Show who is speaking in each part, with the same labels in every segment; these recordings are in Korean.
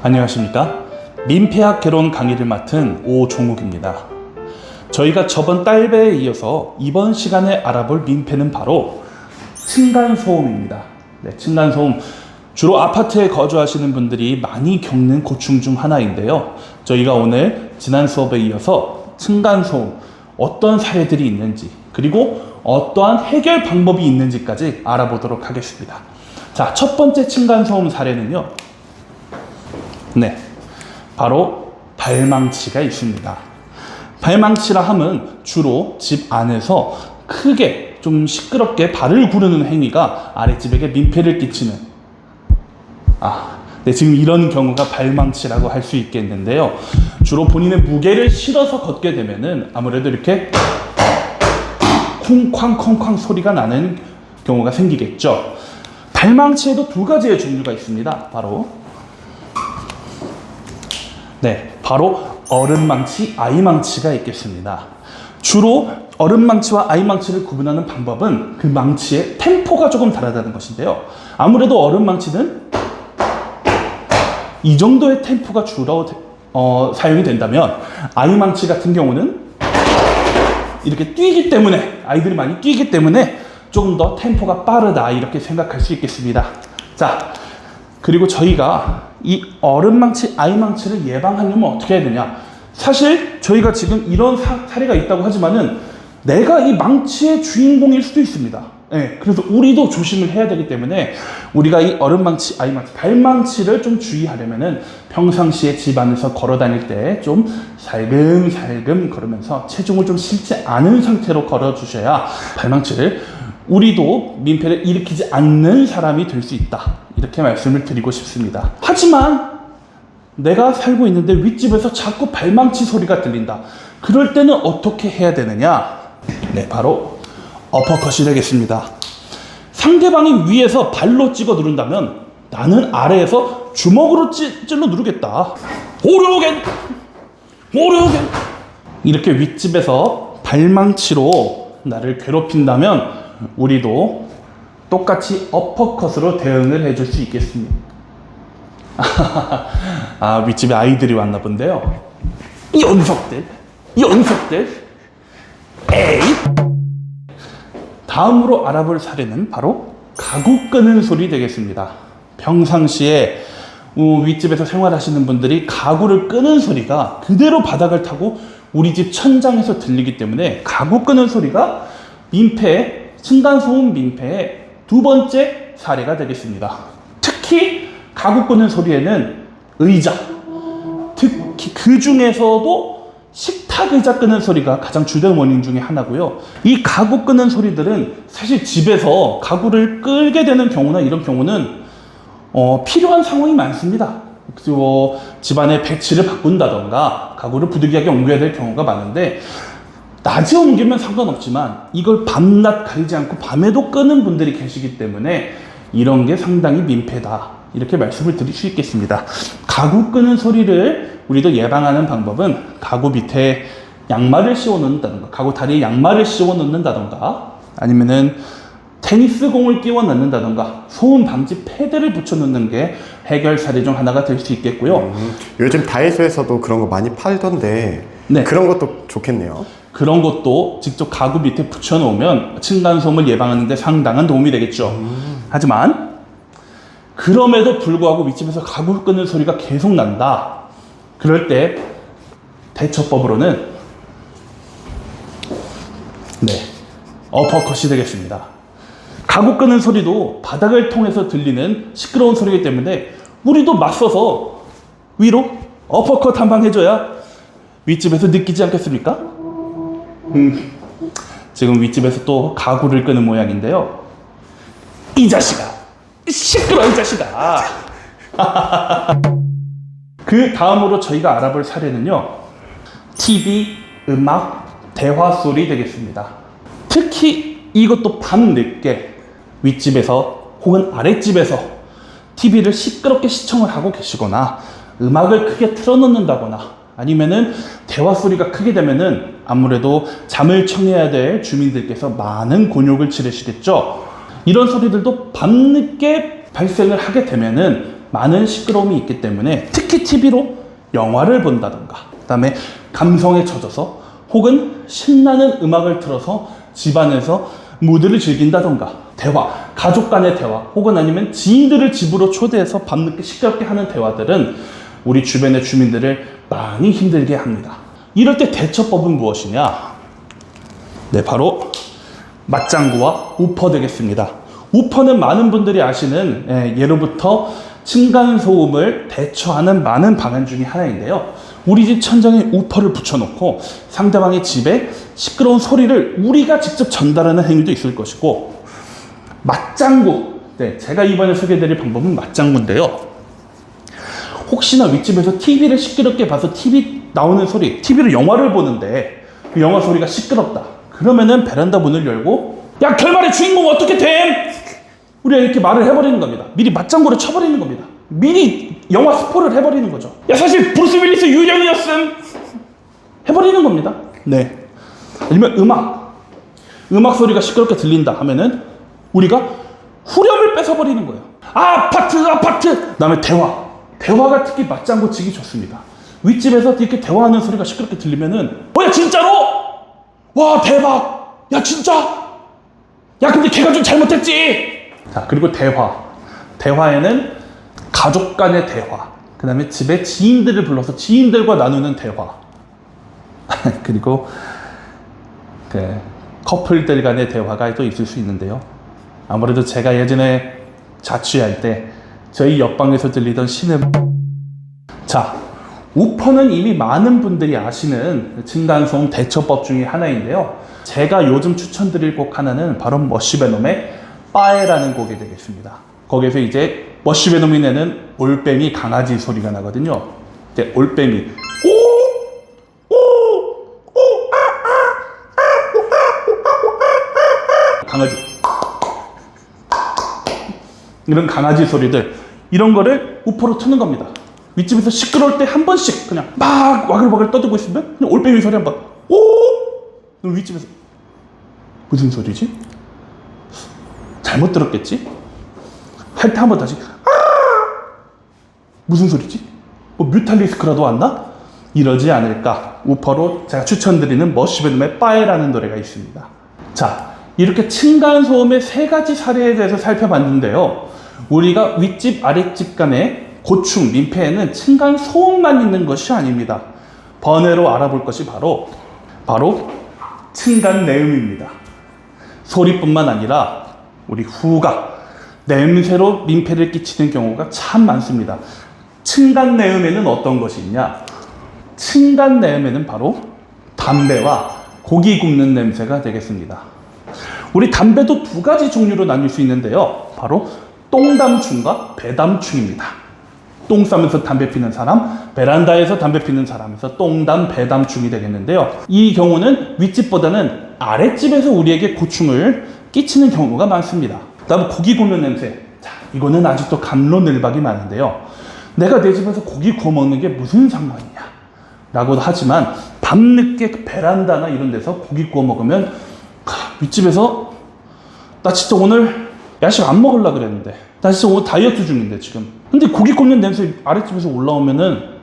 Speaker 1: 안녕하십니까? 민폐학 개론 강의를 맡은 오종욱입니다. 저희가 저번 딸배에 이어서 이번 시간에 알아볼 민폐는 바로 층간소음입니다. 네, 층간소음. 주로 아파트에 거주하시는 분들이 많이 겪는 고충 중 하나인데요. 저희가 오늘 지난 수업에 이어서 층간소음, 어떤 사례들이 있는지, 그리고 어떠한 해결 방법이 있는지까지 알아보도록 하겠습니다. 자, 첫 번째 층간소음 사례는요. 네, 바로 발망치가 있습니다. 발망치라 함은 주로 집 안에서 크게 좀 시끄럽게 발을 구르는 행위가 아랫집에게 민폐를 끼치는 네, 지금 이런 경우가 발망치라고 할 수 있겠는데요. 주로 본인의 무게를 실어서 걷게 되면은 아무래도 이렇게 쿵쾅쿵쾅 소리가 나는 경우가 생기겠죠. 발망치에도 두 가지의 종류가 있습니다. 바로 어른망치, 아이망치가 있겠습니다. 주로 어른망치와 아이망치를 구분하는 방법은 그 망치의 템포가 조금 다르다는 것인데요. 아무래도 어른망치는 이 정도의 템포가 주로 사용이 된다면 아이망치 같은 경우는 이렇게 뛰기 때문에, 아이들이 많이 뛰기 때문에 조금 더 템포가 빠르다, 이렇게 생각할 수 있겠습니다. 자, 그리고 저희가 이 어른망치, 아이망치를 예방하려면 어떻게 해야 되냐? 사실 저희가 지금 이런 사례가 있다고 하지만은 내가 이 망치의 주인공일 수도 있습니다. 네, 그래서 우리도 조심을 해야 되기 때문에 우리가 이 어른망치, 아이망치, 발망치를 좀 주의하려면은 평상시에 집 안에서 걸어 다닐 때 좀 살금살금 걸으면서 체중을 좀 실지 않은 상태로 걸어 주셔야 발망치를 우리도 민폐를 일으키지 않는 사람이 될 수 있다, 이렇게 말씀을 드리고 싶습니다. 하지만 내가 살고 있는데 윗집에서 자꾸 발망치 소리가 들린다. 그럴 때는 어떻게 해야 되느냐? 네, 바로 어퍼컷이 되겠습니다. 상대방이 위에서 발로 찍어 누른다면 나는 아래에서 주먹으로 찔러 누르겠다. 오르겐! 이렇게 윗집에서 발망치로 나를 괴롭힌다면 우리도 똑같이 어퍼컷으로 대응을 해줄 수 있겠습니다. 윗집에 아이들이 왔나 본데요. 이 녀석들. 에이! 다음으로 알아볼 사례는 바로 가구 끄는 소리 되겠습니다. 평상시에 윗집에서 생활하시는 분들이 가구를 끄는 소리가 그대로 바닥을 타고 우리 집 천장에서 들리기 때문에 가구 끄는 소리가 층간소음 민폐의 두 번째 사례가 되겠습니다. 특히 가구 끄는 소리에는 의자, 특히 그 중에서도 식탁 의자 끄는 소리가 가장 주된 원인 중에 하나고요. 이 가구 끄는 소리들은 사실 집에서 가구를 끌게 되는 경우나 이런 경우는 필요한 상황이 많습니다. 그리고 집안의 배치를 바꾼다던가 가구를 부득이하게 옮겨야 될 경우가 많은데, 낮에 옮기면 상관없지만 이걸 밤낮 가리지 않고 밤에도 끄는 분들이 계시기 때문에 이런 게 상당히 민폐다, 이렇게 말씀을 드릴 수 있겠습니다. 가구 끄는 소리를 우리도 예방하는 방법은 가구 밑에 양말을 씌워 놓는다던가, 가구 다리에 양말을 씌워 놓는다던가, 아니면은 테니스 공을 끼워 넣는다던가 소음 방지 패드를 붙여 놓는 게 해결 사례 중 하나가 될 수 있겠고요.
Speaker 2: 요즘 다이소에서도 그런 거 많이 팔던데, 네, 그런 것도 좋겠네요.
Speaker 1: 그런 것도 직접 가구 밑에 붙여 놓으면 층간소음을 예방하는 데 상당한 도움이 되겠죠. 하지만 그럼에도 불구하고 윗집에서 가구 끄는 소리가 계속 난다. 그럴 때 대처법으로는 어퍼컷이 되겠습니다. 가구 끄는 소리도 바닥을 통해서 들리는 시끄러운 소리이기 때문에 우리도 맞서서 위로 어퍼컷 한 방 해줘야 윗집에서 느끼지 않겠습니까? 지금 윗집에서 또 가구를 끄는 모양인데요. 이 자식아! 시끄러워, 이 자식아! 그 다음으로 저희가 알아볼 사례는요, TV, 음악, 대화 소리 되겠습니다. 특히 이것도 밤늦게 윗집에서 혹은 아랫집에서 TV를 시끄럽게 시청을 하고 계시거나 음악을 크게 틀어놓는다거나 아니면은 대화 소리가 크게 되면은 아무래도 잠을 청해야 될 주민들께서 많은 곤욕을 치르시겠죠. 이런 소리들도 밤늦게 발생을 하게 되면은 많은 시끄러움이 있기 때문에 특히 TV로 영화를 본다던가, 그 다음에 감성에 젖어서 혹은 신나는 음악을 틀어서 집안에서 무드를 즐긴다던가, 대화, 가족 간의 대화 혹은 아니면 지인들을 집으로 초대해서 밤늦게 시끄럽게 하는 대화들은 우리 주변의 주민들을 많이 힘들게 합니다. 이럴 때 대처법은 무엇이냐? 네, 바로 맞장구와 우퍼 되겠습니다. 우퍼는 많은 분들이 아시는 예로부터 층간소음을 대처하는 많은 방안 중에 하나인데요. 우리 집 천장에 우퍼를 붙여놓고 상대방의 집에 시끄러운 소리를 우리가 직접 전달하는 행위도 있을 것이고, 맞장구, 네, 제가 이번에 소개해드릴 방법은 맞장구인데요. 혹시나 윗집에서 TV를 시끄럽게 봐서 TV 나오는 소리, TV로 영화를 보는데 그 영화 소리가 시끄럽다. 그러면은 베란다 문을 열고, 야, 결말의 주인공 어떻게 됨? 우리가 이렇게 말을 해버리는 겁니다. 미리 맞장구를 쳐버리는 겁니다. 미리 영화 스포를 해버리는 거죠. 야, 사실 브루스 윌리스 유령이었음 해버리는 겁니다. 네. 아니면 음악 소리가 시끄럽게 들린다 하면은 우리가 후렴을 뺏어버리는 거예요. 아파트. 그다음에 대화가 특히 맞장구 치기 좋습니다. 윗집에서 이렇게 대화하는 소리가 시끄럽게 들리면은, 야, 진짜로? 와, 대박! 야, 진짜? 야, 근데 걔가 좀 잘못했지? 자, 그리고 대화에는 가족 간의 대화, 그 다음에 집에 지인들을 불러서 지인들과 나누는 대화, 그리고 그 커플들 간의 대화가 또 있을 수 있는데요. 아무래도 제가 예전에 자취할 때 저희 옆방에서 들리던 자, 우퍼는 이미 많은 분들이 아시는 층간소음 대처법 중에 하나인데요. 제가 요즘 추천드릴 곡 하나는 바로 머시베놈의 빠에라는 곡이 되겠습니다. 거기에서 이제 머시베놈이 내는 올빼미 강아지 소리가 나거든요. 이제 올빼미 강아지, 이런 강아지 소리들, 이런 거를 우퍼로 트는 겁니다. 윗집에서 시끄러울 때 한 번씩 그냥 막 와글와글 떠들고 있으면 그냥 올빼미 소리 한번 그럼 윗집에서 무슨 소리지? 잘못 들었겠지? 할 때 한 번 다시 무슨 소리지? 뭐 뮤탈리스크라도 왔나? 이러지 않을까. 우퍼로 제가 추천드리는 머시베놈의 빠에라는 노래가 있습니다. 자, 이렇게 층간소음의 3가지 사례에 대해서 살펴봤는데요. 우리가 윗집 아랫집 간의 고충, 민폐에는 층간소음만 있는 것이 아닙니다. 번외로 알아볼 것이 바로 층간내음입니다. 소리뿐만 아니라 우리 후각, 냄새로 민폐를 끼치는 경우가 참 많습니다. 층간내음에는 어떤 것이 있냐? 층간내음에는 바로 담배와 고기 굽는 냄새가 되겠습니다. 우리 담배도 2가지 종류로 나눌 수 있는데요. 바로 똥담충과 배담충입니다. 똥 싸면서 담배 피는 사람, 베란다에서 담배 피는 사람에서 똥담, 배담충이 되겠는데요. 이 경우는 윗집보다는 아랫집에서 우리에게 고충을 끼치는 경우가 많습니다. 그다음 고기 굽는 냄새. 자, 이거는 아직도 갑론을박이 많은데요. 내가 내 집에서 고기 구워 먹는 게 무슨 상관이냐? 라고도 하지만 밤늦게 베란다나 이런 데서 고기 구워 먹으면 윗집에서 나 진짜 오늘 야식 안 먹으려고 그랬는데, 나 진짜 오늘 다이어트 중인데 지금. 근데 고기 굽는 냄새 아랫집에서 올라오면은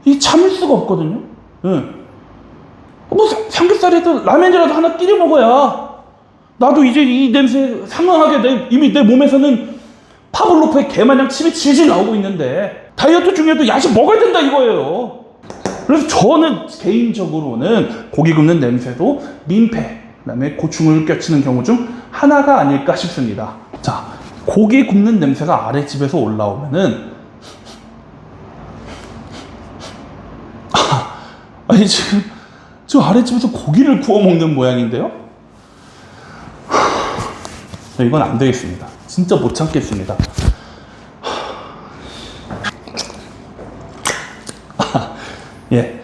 Speaker 1: 이 참을 수가 없거든요. 응. 뭐 삼겹살이라도 라면이라도 하나 끼려 먹어야 나도 이제 이 냄새 상응하게 이미 내 몸에서는 파블로프의 개마냥 침이 질질 나오고 있는데 다이어트 중에도 야식 먹어야 된다 이거예요. 그래서 저는 개인적으로는 고기 굽는 냄새도 민폐, 그다음에 고충을 껴치는 경우 중 하나가 아닐까 싶습니다. 자, 고기 굽는 냄새가 아랫집에서 올라오면은 아니 지금 저 아랫집에서 고기를 구워 먹는 모양인데요? 이건 안 되겠습니다. 진짜 못 참겠습니다. 예,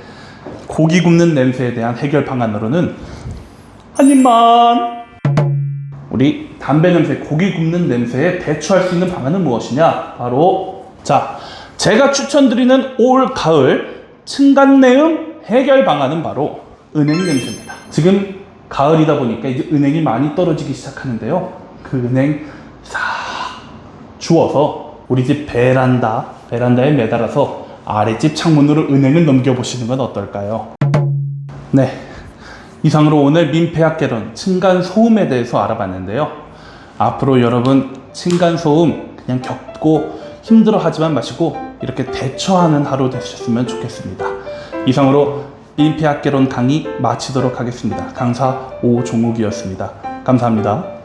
Speaker 1: 고기 굽는 냄새에 대한 해결 방안으로는 한 입만. 우리 담배 냄새, 고기 굽는 냄새에 대처할 수 있는 방안은 무엇이냐? 바로 자, 제가 추천드리는 올 가을 층간내음 해결 방안은 바로 은행 냄새입니다. 지금 가을이다 보니까 이제 은행이 많이 떨어지기 시작하는데요. 그 은행 싹 주워서 우리 집 베란다에 매달아서 아랫집 창문으로 은행을 넘겨보시는 건 어떨까요? 네, 이상으로 오늘 민폐학개론 층간소음에 대해서 알아봤는데요. 앞으로 여러분 층간소음 그냥 겪고 힘들어하지만 마시고 이렇게 대처하는 하루 되셨으면 좋겠습니다. 이상으로 민폐학개론 강의 마치도록 하겠습니다. 강사 오종욱이었습니다. 감사합니다.